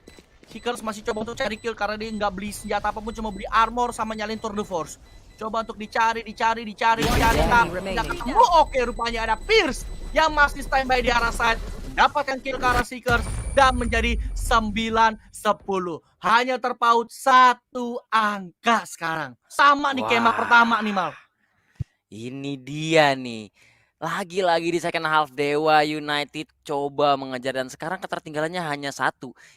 A: Seekers masih coba untuk cari kill karena dia nggak beli senjata apapun, cuma beli armor sama nyalin Tour de Force. Coba untuk dicari, tapi tidak ketemu. Oke, rupanya ada Pierce yang masih standby di arah side. Dapatkan kill ke arah Seekers dan menjadi 9-10. Hanya terpaut 1 angka sekarang. Sama nih kema pertama nih Mal.
B: Ini dia nih. Lagi-lagi di second half Dewa United coba mengejar dan sekarang ketertinggalannya hanya 1.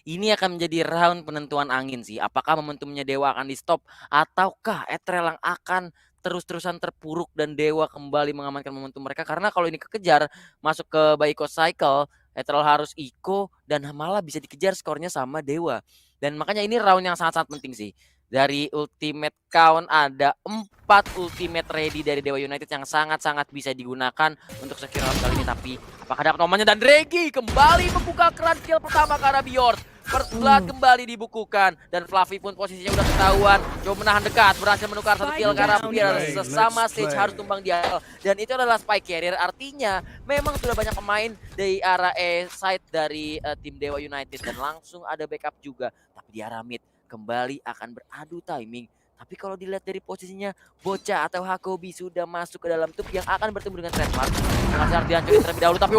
B: Ini akan menjadi round penentuan angin sih. Apakah momentumnya Dewa akan di stop ataukah Ethereal yang akan terus-terusan terpuruk dan Dewa kembali mengamankan momentum mereka. Karena kalau ini kekejar masuk ke Baiko Cycle, Ethereal harus eco dan malah bisa dikejar skornya sama Dewa. Dan makanya ini round yang sangat-sangat penting sih. Dari ultimate count ada 4 ultimate ready dari Dewa United yang sangat-sangat bisa digunakan untuk secure round kali ini. Tapi apakah dapat momennya dan Draghi kembali membuka keran kill pertama ke arah Bjorn. First blood kembali dibukukan dan Flavi pun posisinya udah ketahuan. Coba menahan dekat, berhasil menukar satu kill karena Pierre sesama stage harus tumbang di awal. Dan itu adalah spike carrier, artinya memang sudah banyak pemain dari arah side dari tim Dewa United dan langsung ada backup juga. Tapi di arah mid kembali akan beradu timing. Tapi kalau dilihat dari posisinya, Bocah atau Hakobi sudah masuk ke dalam tub yang akan bertemu dengan Trademark. Ngasar dihancurin terlebih dahulu, tapi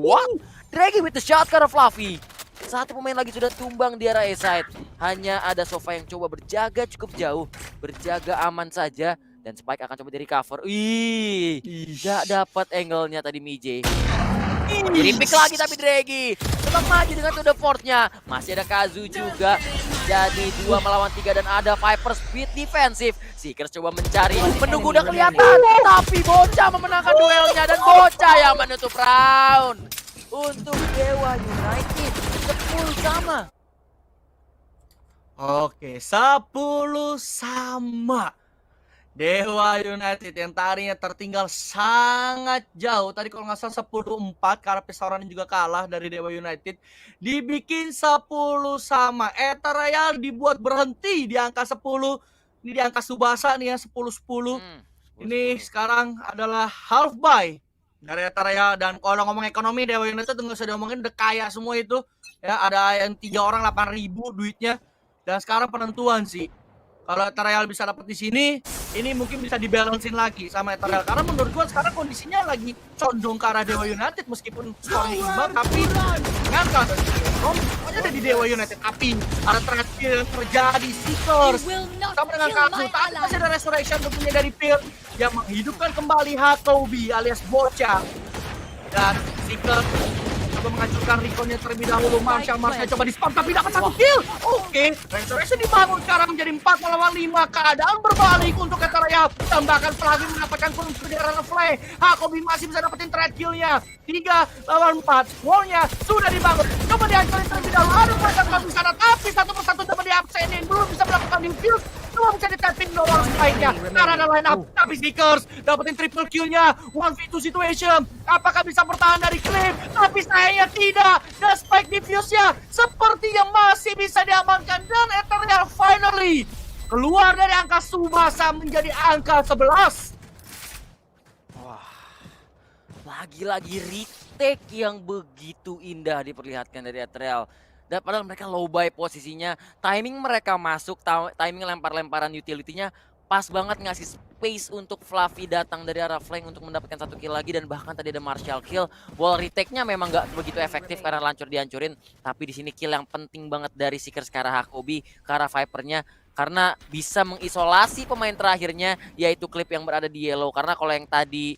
B: what? Draghi with the shot karena Flavi. Satu pemain lagi sudah tumbang di arah A-side. Hanya ada Sova yang coba berjaga cukup jauh. Berjaga aman saja. Dan Spike akan coba di recover. Gak dapat angle-nya tadi Mije. Kirim pick lagi tapi Dregi tetap maju dengan to the fourth-nya. Masih ada Kazu juga. Jadi 2 melawan 3 dan ada Viper speed defensif. Seekers coba mencari, menunggu udah kelihatan. Tapi Bocah memenangkan duelnya dan Bocah yang menutup round. Untuk Dewa United 10 sama.
A: Oke, 10 sama. Dewa United yang tadinya tertinggal sangat jauh. Tadi kalau nggak salah 10-4 karena Pistoran juga kalah dari Dewa United. Dibikin 10 sama. Ethereal dibuat berhenti di angka 10. Ini di angka Subasa nih ya 10-10. Ini sekarang adalah half buy dari Ethereal. Dan kalau ngomong ekonomi Dewa United nggak usah diomongin, udah kaya semua itu. Ya, ada yang 3 orang 8.000 duitnya. Dan sekarang penentuan sih. Kalau Ethereal bisa dapat di sini, ini mungkin bisa dibalancein lagi sama Ethereal. Karena menurut gua sekarang kondisinya lagi condong ke arah Dewa United meskipun skornya imbang, tapi kan kalau pokoknya ada di Dewa United. Tapi ada terakhir yang terjadi Seekers sama dengan Kazu. Tadi masih ada restoration tentunya dari Pil yang menghidupkan kembali Hakobi alias Bocah. Dan Seekers coba menghancurkan Recon-nya terlebih dahulu. Marshall coba di-spam tapi dapat 1 kill. Oke, Restoration dibangun sekarang menjadi 4 melawan 5. Keadaan berbalik untuk Ethereal. Tambahkan Flavi mendapatkan kunci dari Reflay. Hakobi masih bisa dapetin trade kill-nya. 3 lawan 4. Wall-nya sudah dibangun. Coba dihancurin terlebih dahulu. Ada pasang di sana, tapi satu persatu coba di-absenin. Belum bisa melakukan defuse. Cuma bisa di-tapping doang spike-nya. Karena ada line up. Tapi Seekers dapetin triple kill-nya. 1v2 situation. Apakah bisa bertahan dari Clip? Tapi sayangnya tidak. Dan spike diffuse-nya sepertinya masih bisa diamankan. Dan Ethereal finally keluar dari angka Subasa menjadi angka 11.
B: Lagi-lagi retake yang begitu indah diperlihatkan dari Ethereal. Dan padahal mereka low buy posisinya. Timing mereka masuk, timing lempar-lemparan utility-nya pas banget ngasih space untuk Fluffy datang dari arah flank untuk mendapatkan 1 kill lagi. Dan bahkan tadi ada Marshall kill. Wall retake-nya memang gak begitu efektif karena lancur dihancurin. Tapi di sini kill yang penting banget dari Seekers ke arah Hakobi, ke arah Viper-nya. Karena bisa mengisolasi pemain terakhirnya, yaitu Clip yang berada di yellow. Karena kalau yang tadi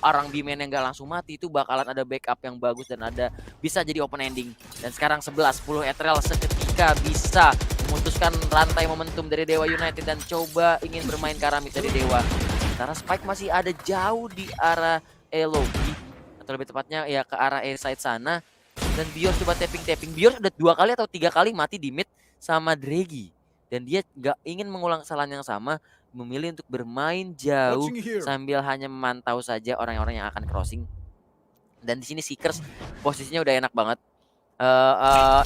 B: orang B-man yang gak langsung mati itu bakalan ada backup yang bagus dan ada bisa jadi open ending. Dan sekarang 11-10 Ethereal seketika bisa memutuskan rantai momentum dari Dewa United dan coba ingin bermain ke arah mid dari Dewa. Sementara Spike masih ada jauh di arah lobby, atau lebih tepatnya ya ke arah A side sana. Dan Bior coba tapping. Bior udah 2 kali atau 3 kali mati di mid sama Dregi. Dan dia gak ingin mengulang kesalahan yang sama, memilih untuk bermain jauh sambil hanya memantau saja orang-orang yang akan crossing. Dan di sini Seekers posisinya udah enak banget.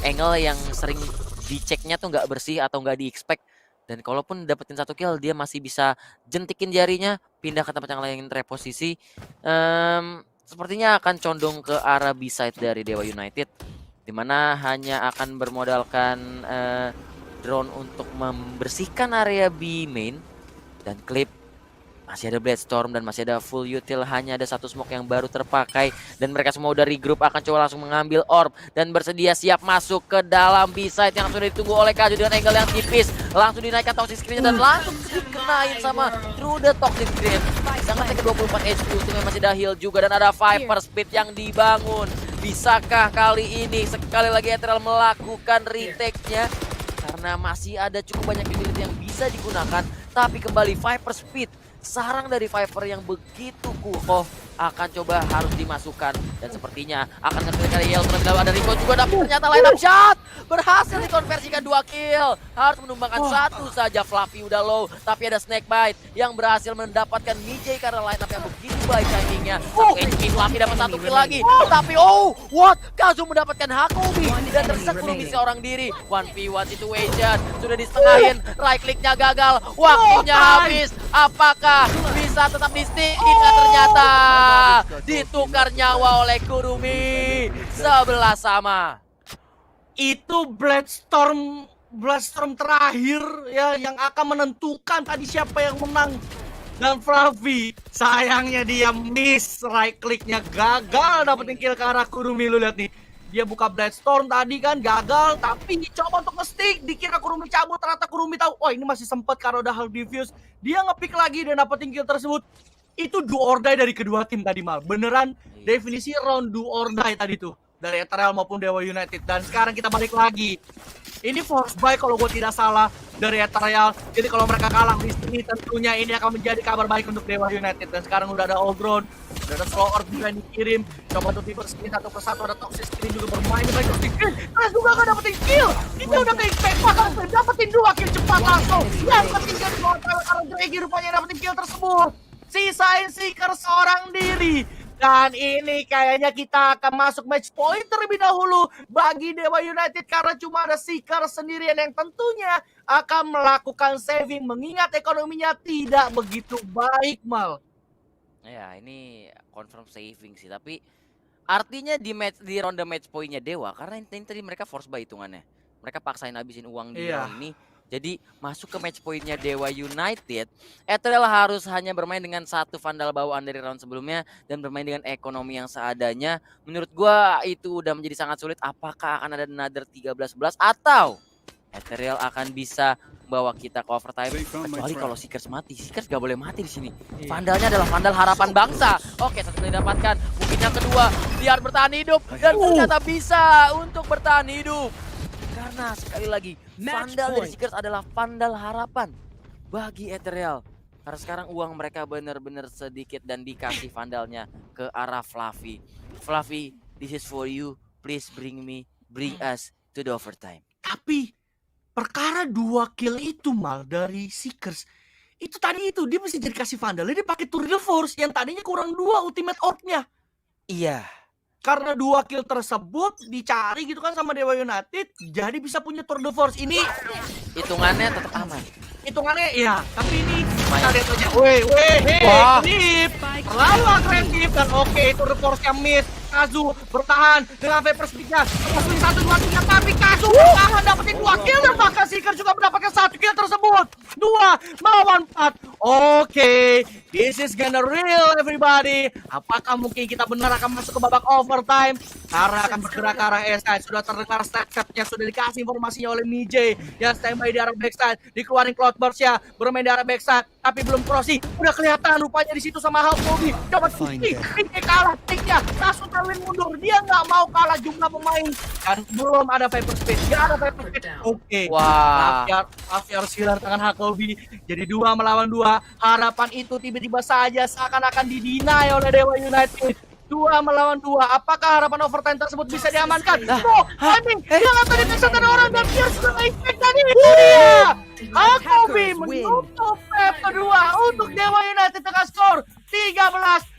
B: Angle yang sering diceknya tuh nggak bersih atau nggak di-expect. Dan kalaupun dapetin 1 kill, dia masih bisa jentikin jarinya, pindah ke tempat yang lain reposisi. Sepertinya akan condong ke arah B-side dari Dewa United, dimana hanya akan bermodalkan drone untuk membersihkan area B main. Dan Clip masih ada Blade-Storm dan masih ada full util, hanya ada 1 smoke yang baru terpakai. Dan mereka semua udah regroup, akan coba langsung mengambil orb dan bersedia siap masuk ke dalam B-side yang sudah ditunggu oleh Kazu dengan angle yang tipis. Langsung dinaikkan toxic screen dan langsung dikenain sama Through the toxic screen. Sangat ke 24 HP, untungnya masih ada heal juga dan ada Viper speed yang dibangun. Bisakah kali ini sekali lagi Ethereal melakukan retake-nya? Karena masih ada cukup banyak utility yang bisa digunakan. Tapi kembali Viper speed, sarang dari Viper yang begitu kukoh akan coba harus dimasukkan. Dan sepertinya akan nge-kill kali Yel. Terlebih dahulu ada Rico juga, tapi ternyata line up shot berhasil dikonversikan 2 kill. Harus menumbangkan 1 saja. Fluffy udah low, tapi ada Snakebite yang berhasil mendapatkan Mijay karena line up yang begitu baik timingnya. 1 HP, Fluffy dapat 1 kill lagi. Tapi Kazu mendapatkan Hakobi dan tersisa Kurumi seorang diri. 1v1 situation sudah disetengahin, right clicknya gagal, waktunya habis. Apakah bisa tetap di stick? Ternyata ditukar nyawa oleh Kurumi. 11 sama.
A: Itu Blade-Storm terakhir ya yang akan menentukan tadi siapa yang menang. Dan Fluffy sayangnya dia miss, right clicknya gagal dapetin kill ke arah Kurumi. Lu lihat nih, dia buka Blade-Storm tadi kan gagal, tapi coba untuk nge-stick, dikira Kurumi cabut, ternyata Kurumi tahu, oh ini masih sempat karena udah half diffuse. Dia nge-pick lagi dan dapetin kill tersebut. Itu do or die dari kedua tim tadi Mal. Beneran
B: Iya.
A: definisi round do or die tadi tuh dari Ethereal maupun Dewa United. Dan sekarang kita balik lagi. Ini force buy kalau gue tidak salah dari Ethereal. Jadi kalau mereka kalah di sini tentunya ini akan menjadi kabar baik untuk Dewa United. Dan sekarang udah ada Old Drone, udah ada Slow Orb juga yang dikirim. Coba untuk tipe screen satu persatu, ada Toxic Screen juga bermain. Baik Toxic Screen, Mas juga gak dapetin kill. Kita udah ke expect bakal dapetin 2 kill cepat langsung. Yang penting jadi karena Draggy rupanya dapetin kill tersebut. Sisain Seeker seorang diri. Dan ini kayaknya kita akan masuk match point terlebih dahulu bagi Dewa United karena cuma ada Seeker sendirian yang tentunya akan melakukan saving mengingat ekonominya tidak begitu baik Mal.
B: Ya, ini confirm saving sih, tapi artinya di ronde match poinnya Dewa karena ini tadi mereka force buy hitungannya. Mereka paksain habisin uang di
A: Iya.
B: round ini. Jadi masuk ke match poinnya Dewa United, Ethereal harus hanya bermain dengan satu Vandal bawaan dari round sebelumnya dan bermain dengan ekonomi yang seadanya. Menurut gua itu udah menjadi sangat sulit. Apakah akan ada another 13-11 atau Ethereal akan bisa membawa kita ke overtime? Kecuali kalau Seekers mati. Seekers gak boleh mati di sini.
A: Iya.
B: Vandalnya adalah Vandal harapan bangsa. Oke, satu kali didapatkan. Mungkin yang kedua, biar bertahan hidup dan ternyata bisa untuk bertahan hidup. Karena sekali lagi
C: Match
B: Vandal dari
C: point.
B: Seekers adalah Vandal harapan bagi Ethereal. Karena sekarang uang mereka benar-benar sedikit dan dikasih Vandalnya ke arah Fluffy. Fluffy, this is for you. Please bring us to the overtime.
A: Tapi perkara 2 kill itu Mal dari Seekers itu tadi itu dia mesti jadi kasih Vandal. Dia pakai Tour de Force yang tadinya kurang 2 ultimate orb-nya.
B: Iya.
A: Karena 2 kill tersebut dicari gitu kan sama Dewa United, jadi bisa punya Tour de Force. Ini
B: Hitungannya tetap aman.
A: hitungannya ya, tapi ini kita
B: Lumayan.
A: lihat aja. Weh,
B: Wah.
A: Deep. Terlalu agresif dan oke Tour de Force yang miss. Kazu bertahan dengan Viper Speed-nya. Kazu 1, 2, 3, tapi Kazu bertahan dapetin 2 kill dan bahkan Seeker juga mendapatkan 1 kill tersebut. 2 melawan 4. Oke, this is gonna real everybody. Apakah mungkin kita benar akan masuk ke babak overtime? Karena akan bergerak ke arah SI. Sudah terdengar step-stepnya, sudah dikasih informasinya oleh Mijay. Yang standby di arah backside, dikeluarin Cloudburst-nya, bermain di arah backside, tapi belum crossing. Udah kelihatan rupanya di situ sama Hulk Bobby. Coba Mijay kalah tiknya, langsung terwin mundur. Dia nggak mau kalah jumlah pemain. Dan belum ada Viper Speed, nggak ada Viper Speed. Oke.
B: Wah.
A: Afiar silar tangan Hakobi. Jadi 2 melawan 2. Harapan itu tiba-tiba saja seakan-akan didinai oleh Dewa United. 2 melawan 2. Apakah harapan overtime tersebut bisa diamankan? Oh, timing. Dia nggak tadi tersetan orang dan dia sudah nge-expect tadi. Itu dia. Hakobi menutup map kedua untuk Dewa United dengan skor 13